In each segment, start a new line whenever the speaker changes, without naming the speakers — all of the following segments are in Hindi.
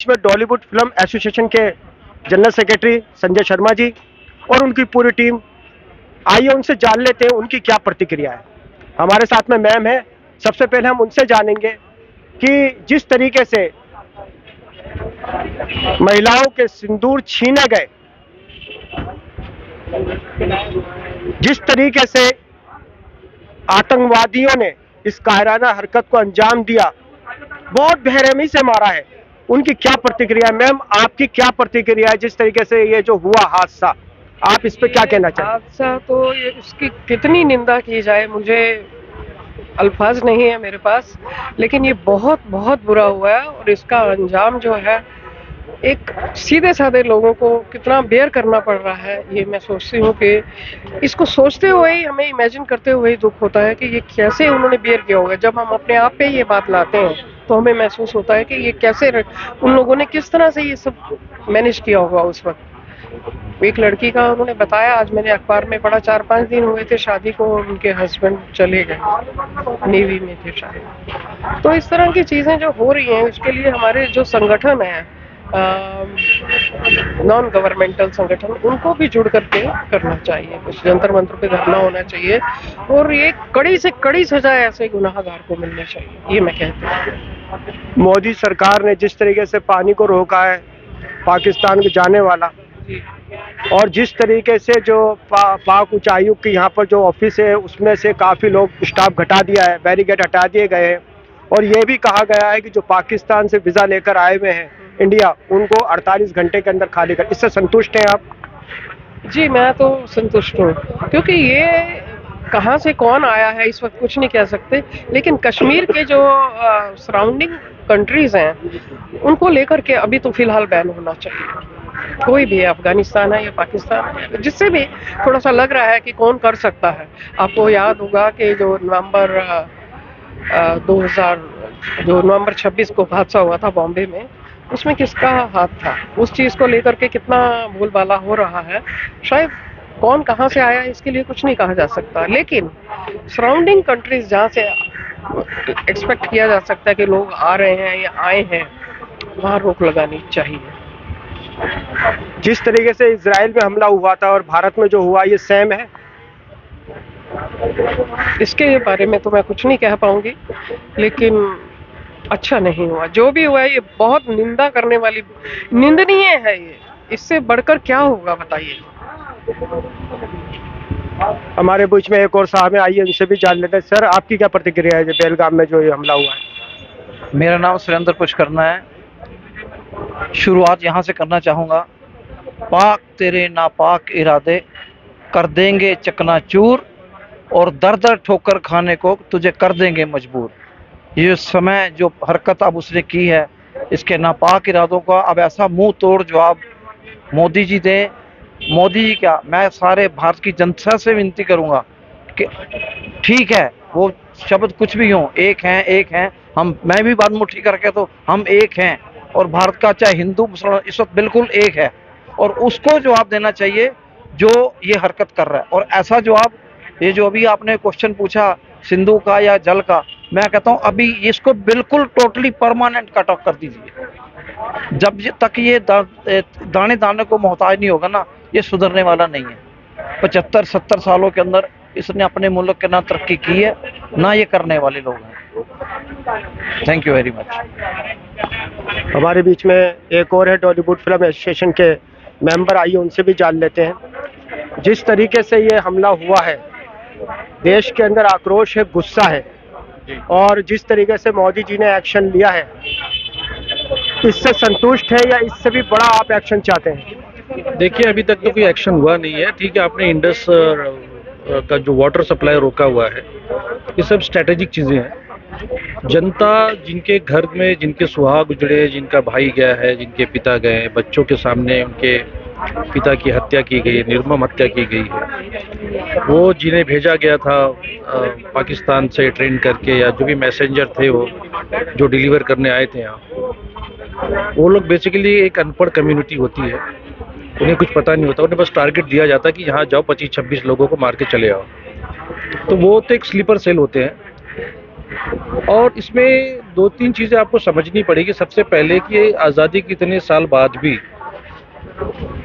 बीच में डॉलीवुड फिल्म एसोसिएशन के जनरल सेक्रेटरी संजय शर्मा जी और उनकी पूरी टीम, आइए उनसे जान लेते हैं उनकी क्या प्रतिक्रिया है। हमारे साथ में मैम है। सबसे पहले हम उनसे जानेंगे कि जिस तरीके से महिलाओं के सिंदूर छीने गए, जिस तरीके से आतंकवादियों ने इस कायराना हरकत को अंजाम दिया, बहुत बेरहमी से मारा है, उनकी क्या प्रतिक्रिया है? मैम, आपकी क्या प्रतिक्रिया है जिस तरीके से ये जो हुआ हादसा, आप इस पे क्या कहना चाहेंगे?
हादसा तो ये उसकी कितनी निंदा की जाए, मुझे अल्फाज नहीं है मेरे पास, लेकिन ये बहुत बहुत बुरा हुआ है। और इसका अंजाम जो है एक सीधे साधे लोगों को कितना बेयर करना पड़ रहा है, ये मैं सोचती हूँ कि इसको सोचते हुए ही, हमें इमेजिन करते हुए ही दुख होता है कि ये कैसे उन्होंने बेयर किया होगा। जब हम अपने आप पे ये बात लाते हैं तो हमें महसूस होता है कि ये कैसे उन लोगों ने किस तरह से ये सब मैनेज किया होगा उस वक्त। एक लड़की का उन्होंने बताया, आज मैंने अखबार में पढ़ा, 4-5 दिन हुए थे शादी को और उनके हस्बैंड चले गए, नेवी में थे शायद। तो इस तरह की चीजें जो हो रही हैं, उसके लिए हमारे जो संगठन है, नॉन गवर्नमेंटल संगठन, उनको भी जुड़ करके करना चाहिए। कुछ जंतर मंत्र पे धरना होना चाहिए और ये कड़ी से कड़ी सजा ऐसे गुनाहगार को मिलनी चाहिए, ये मैं कहती हूँ।
मोदी सरकार ने जिस तरीके से पानी को रोका है पाकिस्तान के जाने वाला, और जिस तरीके से जो पाक उच्चायुक्त के यहाँ पर जो ऑफिस है उसमें से काफ़ी लोग स्टाफ घटा दिया है, बैरिकेड हटा दिए गए हैं, और ये भी कहा गया है कि जो पाकिस्तान से वीज़ा लेकर आए हुए हैं इंडिया, उनको 48 घंटे के अंदर खाली कर। इससे संतुष्ट हैं आप?
जी, मैं तो संतुष्ट हूँ, क्योंकि ये कहाँ से कौन आया है इस वक्त कुछ नहीं कह सकते, लेकिन कश्मीर के जो सराउंडिंग कंट्रीज हैं उनको लेकर के अभी तो फिलहाल बैन होना चाहिए। कोई भी है, अफगानिस्तान है या पाकिस्तान है, जिससे भी थोड़ा सा लग रहा है कि कौन कर सकता है। आपको याद होगा कि जो नवंबर 26 को हादसा हुआ था बॉम्बे में, उसमें किसका हाथ था? उस चीज को लेकर के कितना बोलबाला हो रहा है। शायद कौन कहां से आया इसके लिए कुछ नहीं कहा जा सकता, लेकिन सराउंडिंग कंट्रीज जहां से एक्सपेक्ट किया जा सकता है कि लोग आ रहे हैं या आए हैं, वहां रोक लगानी चाहिए।
जिस तरीके से इजराइल में हमला हुआ था और भारत में जो हुआ, ये सेम है?
इसके बारे में तो मैं कुछ नहीं कह पाऊंगी, लेकिन अच्छा नहीं हुआ। जो भी हुआ है ये बहुत निंदा करने वाली, निंदनीय है ये। इससे बढ़कर क्या होगा बताइए।
हमारे बीच में एक और साहब है, आइए उनसे भी जान लेते हैं। सर, आपकी क्या प्रतिक्रिया है जो बेलगाम में जो ये हमला हुआ है?
मेरा नाम सुरेंद्र पुष्करना है। शुरुआत यहाँ से करना चाहूँगा। पाक तेरे नापाक इरादे कर देंगे चकनाचूर, और दर दर ठोकर खाने को तुझे कर देंगे मजबूर। ये समय जो हरकत अब उसने की है, इसके नापाक इरादों का अब ऐसा मुंह तोड़ जवाब मोदी जी दें। मोदी जी क्या, मैं सारे भारत की जनता से विनती करूंगा कि ठीक है, वो शब्द कुछ भी हों, एक हैं हम, मैं भी बात मुट्ठी करके, तो हम एक हैं, और भारत का चाहे हिंदू मुसलमान इस वक्त बिल्कुल एक है, और उसको जवाब देना चाहिए जो ये हरकत कर रहा है। और ऐसा जवाब, ये जो अभी आपने क्वेश्चन पूछा सिंधु का या जल का, मैं कहता हूँ अभी इसको बिल्कुल टोटली परमानेंट कट ऑफ कर दीजिए। जब तक ये दाने दाने को मोहताज नहीं होगा ना, ये सुधरने वाला नहीं है। 75-70 सालों के अंदर इसने अपने मुल्क के ना तरक्की की है, ना ये करने वाले लोग हैं। Thank you very much.
हमारे बीच में एक और है, डॉलीवुड फिल्म एसोसिएशन के मेंबर, आइए उनसे भी जान लेते हैं। जिस तरीके से ये हमला हुआ है, देश के अंदर आक्रोश है, गुस्सा है, और जिस तरीके से मोदी जी ने एक्शन लिया है, इससे संतुष्ट है या इससे भी बड़ा आप एक्शन चाहते हैं?
देखिए, अभी तक तो कोई एक्शन हुआ नहीं है। ठीक है, आपने इंडस का जो वाटर सप्लाई रोका हुआ है, ये सब स्ट्रेटेजिक चीज़ें हैं। जनता जिनके घर में जिनके सुहाग उजड़े, जिनका भाई गया है, जिनके पिता गए, बच्चों के सामने उनके पिता की हत्या की गई, निर्मम हत्या की गई है, वो जिन्हें भेजा गया था पाकिस्तान से ट्रेन करके, या जो भी मैसेंजर थे वो जो डिलीवर करने आए थे यहाँ, वो लोग बेसिकली एक अनपढ़ कम्युनिटी होती है। उन्हें कुछ पता नहीं होता, उन्हें बस टारगेट दिया जाता है कि यहाँ जाओ, 25-26 लोगों को मार के चले आओ। तो वो तो एक स्लीपर सेल होते हैं। और इसमें दो तीन चीज़ें आपको समझनी पड़ेगी। सबसे पहले कि आज़ादी के इतने साल बाद भी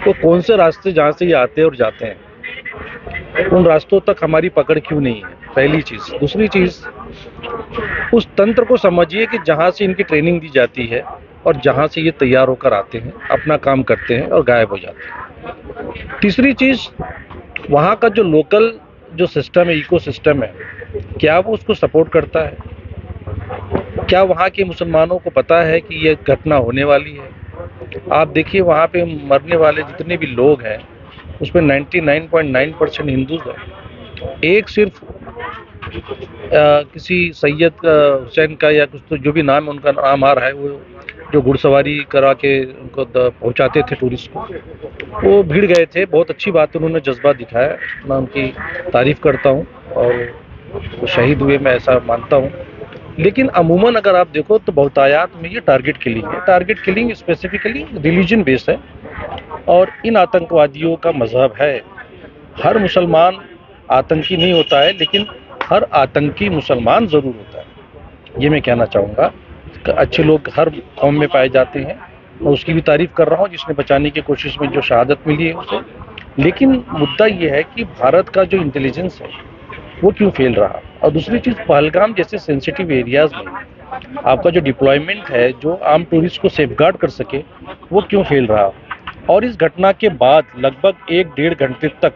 तो कौन से रास्ते जहाँ से ये आते हैं और जाते हैं, उन रास्तों तक हमारी पकड़ क्यों नहीं है, पहली चीज़। दूसरी चीज़, उस तंत्र को समझिए कि जहाँ से इनकी ट्रेनिंग दी जाती है और जहाँ से ये तैयार होकर आते हैं, अपना काम करते हैं और गायब हो जाते हैं। तीसरी चीज़, वहाँ का जो लोकल जो सिस्टम है, इको सिस्टम है, क्या वो उसको सपोर्ट करता है? क्या वहाँ के मुसलमानों को पता है कि ये घटना होने वाली है? आप देखिए वहाँ पे मरने वाले जितने भी लोग हैं उसमें 99.9% हिंदूज हैं। एक सिर्फ किसी सैयद हुसैन का या कुछ तो जो भी नाम है उनका नाम आ रहा है, वो जो घुड़सवारी करा के उनको पहुंचाते थे टूरिस्ट को, वो भीड़ गए थे। बहुत अच्छी बात उन्होंने जज्बा दिखाया, मैं उनकी तारीफ करता हूँ और वो शहीद हुए, मैं ऐसा मानता हूँ। लेकिन अमूमन अगर आप देखो तो बहुतायात में ये टारगेट किलिंग है। Target killing specifically religion based है और इन आतंकवादियों का मजहब है। हर मुसलमान आतंकी नहीं होता है, लेकिन हर आतंकी मुसलमान ज़रूर होता है, ये मैं कहना चाहूँगा। अच्छे लोग हर कौम में पाए जाते हैं, मैं उसकी भी तारीफ कर रहा हूँ जिसने बचाने की कोशिश में जो शहादत मिली है उसे। लेकिन मुद्दा ये है कि भारत का जो इंटेलिजेंस है वो क्यों फेल रहा। और दूसरी चीज़, पहलगाम जैसे सेंसिटिव एरियाज में आपका जो डिप्लॉयमेंट है जो आम टूरिस्ट को सेफगार्ड कर सके, वो क्यों फेल रहा। और इस घटना के बाद लगभग 1-1.5 घंटे तक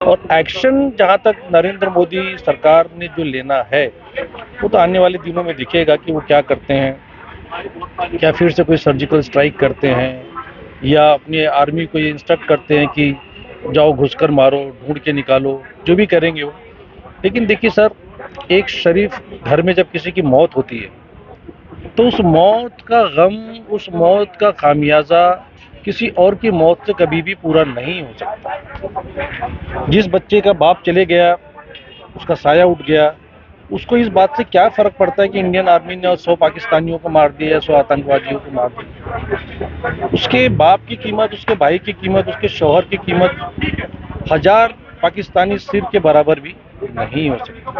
और एक्शन जहां तक नरेंद्र मोदी सरकार ने जो लेना है वो तो आने वाले दिनों में दिखेगा कि वो क्या करते हैं। क्या फिर से कोई सर्जिकल स्ट्राइक करते हैं या अपनी आर्मी को ये इंस्ट्रक्ट करते हैं कि जाओ घुसकर मारो, ढूंढ के निकालो, जो भी करेंगे वो। लेकिन देखिए सर, एक शरीफ घर में जब किसी की मौत होती है तो उस मौत का गम, उस मौत का खामियाजा किसी और की मौत से कभी भी पूरा नहीं हो सकता। जिस बच्चे का बाप चले गया, उसका साया उठ गया, उसको इस बात से क्या फर्क पड़ता है कि इंडियन आर्मी ने 100 पाकिस्तानियों को मार दिया या 100 आतंकवादियों को मार दिया। उसके बाप की कीमत, उसके भाई की कीमत, उसके शौहर की कीमत 1000 पाकिस्तानी सिर के बराबर भी नहीं हो सकती।